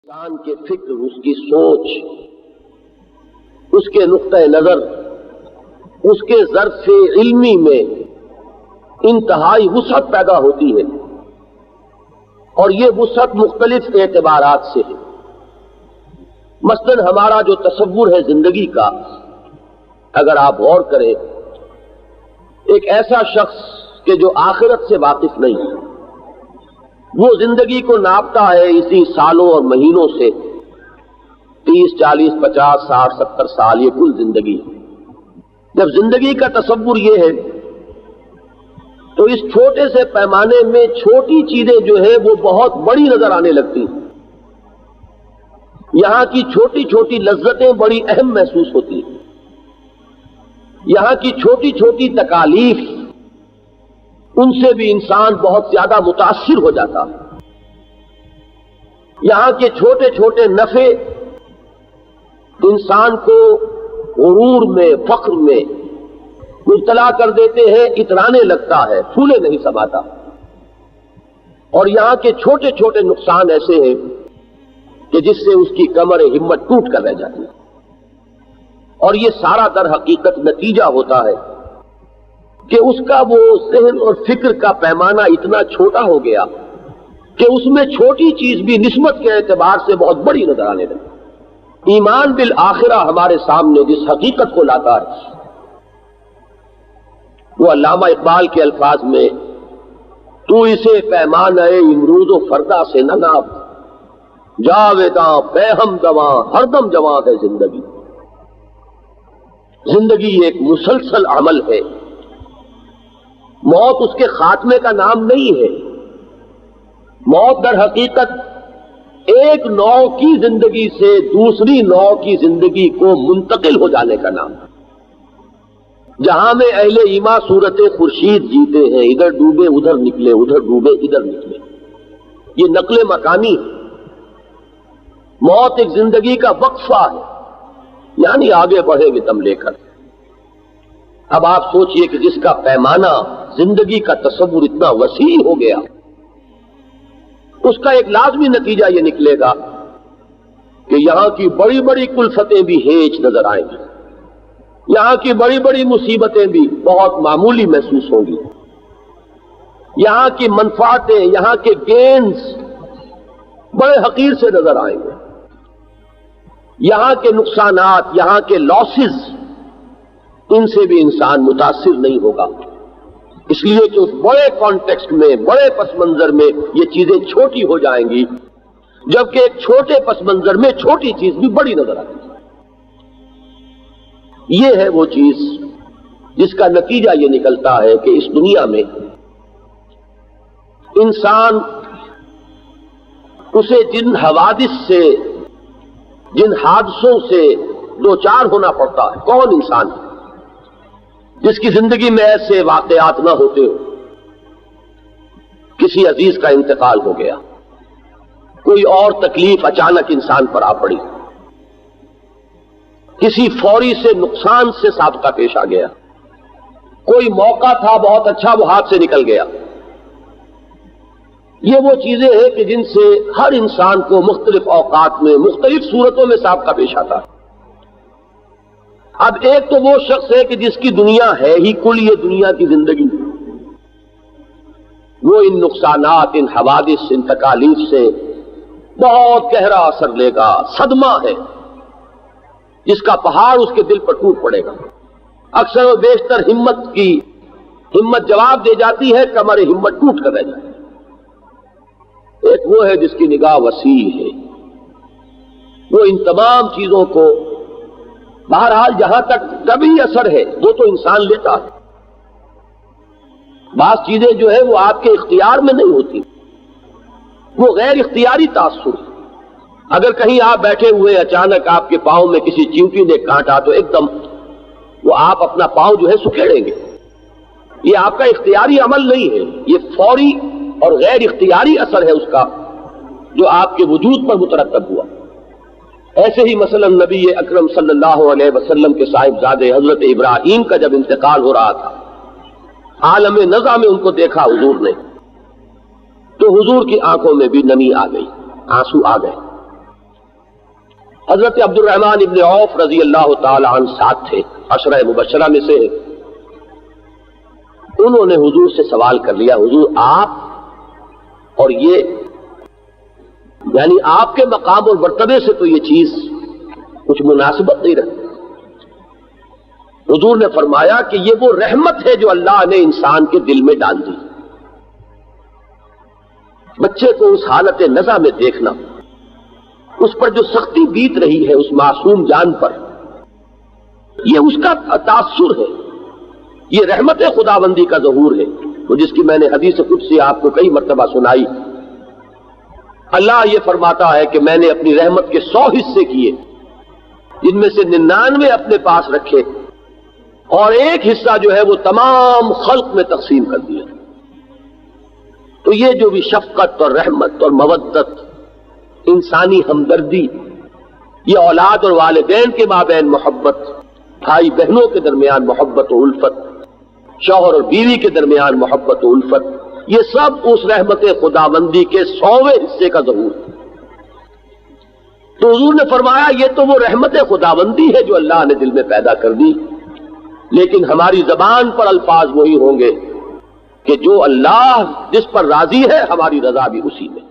انسان کے فکر، اس کی سوچ، اس کے نقطۂ نظر، اس کے ظرف علمی میں انتہائی وسعت پیدا ہوتی ہے، اور یہ وسعت مختلف اعتبارات سے ہے۔ مثلاً ہمارا جو تصور ہے زندگی کا، اگر آپ غور کریں، ایک ایسا شخص کہ جو آخرت سے واقف نہیں ہے، وہ زندگی کو ناپتا ہے اسی سالوں اور مہینوں سے، 30، 40، 50، 60، 70 سال، یہ کل زندگی ہے۔ جب زندگی کا تصور یہ ہے تو اس چھوٹے سے پیمانے میں چھوٹی چیزیں جو ہے وہ بہت بڑی نظر آنے لگتی ہیں۔ یہاں کی چھوٹی چھوٹی لذتیں بڑی اہم محسوس ہوتی ہیں، یہاں کی چھوٹی چھوٹی تکالیف، ان سے بھی انسان بہت زیادہ متاثر ہو جاتا ہے۔ یہاں کے چھوٹے چھوٹے نفع انسان کو غرور میں، فخر میں مبتلا کر دیتے ہیں، اترانے لگتا ہے، پھولے نہیں سماتا۔ اور یہاں کے چھوٹے چھوٹے نقصان ایسے ہیں کہ جس سے اس کی کمر ہمت ٹوٹ کر رہ جاتی ہے۔ اور یہ سارا در حقیقت نتیجہ ہوتا ہے کہ اس کا وہ ذہن اور فکر کا پیمانہ اتنا چھوٹا ہو گیا کہ اس میں چھوٹی چیز بھی نسبت کے اعتبار سے بہت بڑی نظر آنے لگی۔ ایمان بالآخرہ ہمارے سامنے جس حقیقت کو لاتا ہے، وہ علامہ اقبال کے الفاظ میں تو اسے پیمانہ امروز و فردا سے نہ ناپ، جاویداں بے ہم دواں ہر دم جواں ہے زندگی۔ زندگی ایک مسلسل عمل ہے، موت اس کے خاتمے کا نام نہیں ہے۔ موت در حقیقت ایک نوع کی زندگی سے دوسری نوع کی زندگی کو منتقل ہو جانے کا نام ہے۔ جہاں میں اہل ایمان صورت خورشید جیتے ہیں، ادھر ڈوبے ادھر نکلے، ادھر ڈوبے ادھر نکلے، یہ نقل مکانی ہے۔ موت ایک زندگی کا وقفہ ہے، یعنی آگے بڑھے گے دم لے کر۔ اب آپ سوچئے کہ جس کا پیمانہ زندگی کا تصور اتنا وسیع ہو گیا، اس کا ایک لازمی نتیجہ یہ نکلے گا کہ یہاں کی بڑی بڑی کلفتیں بھی ہیچ نظر آئیں گی، یہاں کی بڑی بڑی مصیبتیں بھی بہت معمولی محسوس ہوں گی، یہاں کی منفعتیں، یہاں کے گینز بڑے حقیر سے نظر آئیں گے، یہاں کے نقصانات، یہاں کے لاسز، ان سے بھی انسان متاثر نہیں ہوگا، اس لیے کہ اس بڑے کانٹیکسٹ میں، بڑے پس منظر میں یہ چیزیں چھوٹی ہو جائیں گی، جبکہ ایک چھوٹے پس منظر میں چھوٹی چیز بھی بڑی نظر آتی ہے۔ یہ ہے وہ چیز جس کا نتیجہ یہ نکلتا ہے کہ اس دنیا میں انسان اسے جن حوادث سے، جن حادثوں سے دوچار ہونا پڑتا ہے، کون انسان ہے جس کی زندگی میں ایسے واقعات نہ ہوتے ہو؟ کسی عزیز کا انتقال ہو گیا، کوئی اور تکلیف اچانک انسان پر آ پڑی، کسی فوری سے نقصان سے سابقہ پیش آ گیا، کوئی موقع تھا بہت اچھا وہ ہاتھ سے نکل گیا۔ یہ وہ چیزیں ہیں کہ جن سے ہر انسان کو مختلف اوقات میں، مختلف صورتوں میں سابقہ پیش آتا ہے۔ اب ایک تو وہ شخص ہے کہ جس کی دنیا ہے ہی کل یہ دنیا کی زندگی، وہ ان نقصانات، ان حوادث، ان تکالیف سے بہت گہرا اثر لے گا، صدمہ ہے جس کا پہاڑ اس کے دل پر ٹوٹ پڑے گا۔ اکثر و بیشتر ہمت جواب دے جاتی ہے، کمر ہمت ٹوٹ کر رہ جاتی ہے۔ ایک وہ ہے جس کی نگاہ وسیع ہے، وہ ان تمام چیزوں کو بہرحال جہاں تک طبعی اثر ہے وہ تو انسان لیتا ہے۔ بعض چیزیں جو ہے وہ آپ کے اختیار میں نہیں ہوتی، وہ غیر اختیاری تاثر۔ اگر کہیں آپ بیٹھے ہوئے اچانک آپ کے پاؤں میں کسی چیونٹی نے کاٹا تو ایک دم وہ آپ اپنا پاؤں جو ہے سکیڑیں گے، یہ آپ کا اختیاری عمل نہیں ہے، یہ فوری اور غیر اختیاری اثر ہے اس کا جو آپ کے وجود پر مترتب ہوا۔ ایسے ہی مثلا نبی اکرم صلی اللہ علیہ وسلم کے صاحبزادے حضرت ابراہیم کا جب انتقال ہو رہا تھا، عالم نزع میں ان کو دیکھا حضور نے، تو حضور کی آنکھوں میں بھی نمی آ گئی، آنسو آ گئے۔ حضرت عبد الرحمن ابن عوف رضی اللہ تعالی عنہ ساتھ تھے، عشرہ مبشرہ میں سے۔ انہوں نے حضور سے سوال کر لیا، حضور آپ اور یہ یعنی آپ کے مقام اور مرتبے سے تو یہ چیز کچھ مناسبت نہیں رکھتی۔ حضور نے فرمایا کہ یہ وہ رحمت ہے جو اللہ نے انسان کے دل میں ڈال دی۔ بچے کو اس حالت نزع میں دیکھنا، اس پر جو سختی بیت رہی ہے اس معصوم جان پر، یہ اس کا تاثر ہے، یہ رحمت خداوندی کا ظہور ہے، تو جس کی میں نے حدیث قدسی آپ کو کئی مرتبہ سنائی۔ اللہ یہ فرماتا ہے کہ میں نے اپنی رحمت کے 100 حصے کیے، جن میں سے 99 اپنے پاس رکھے اور ایک حصہ جو ہے وہ تمام خلق میں تقسیم کر دیا۔ تو یہ جو بھی شفقت اور رحمت اور مودت، انسانی ہمدردی، یہ اولاد اور والدین کے مابین محبت، بھائی بہنوں کے درمیان محبت و الفت، شوہر اور بیوی کے درمیان محبت و الفت، یہ سب اس رحمت خداوندی کے 100ویں حصے کا ظہور ہے۔ تو حضور نے فرمایا یہ تو وہ رحمت خداوندی ہے جو اللہ نے دل میں پیدا کر دی، لیکن ہماری زبان پر الفاظ وہی ہوں گے کہ جو اللہ جس پر راضی ہے ہماری رضا بھی اسی میں۔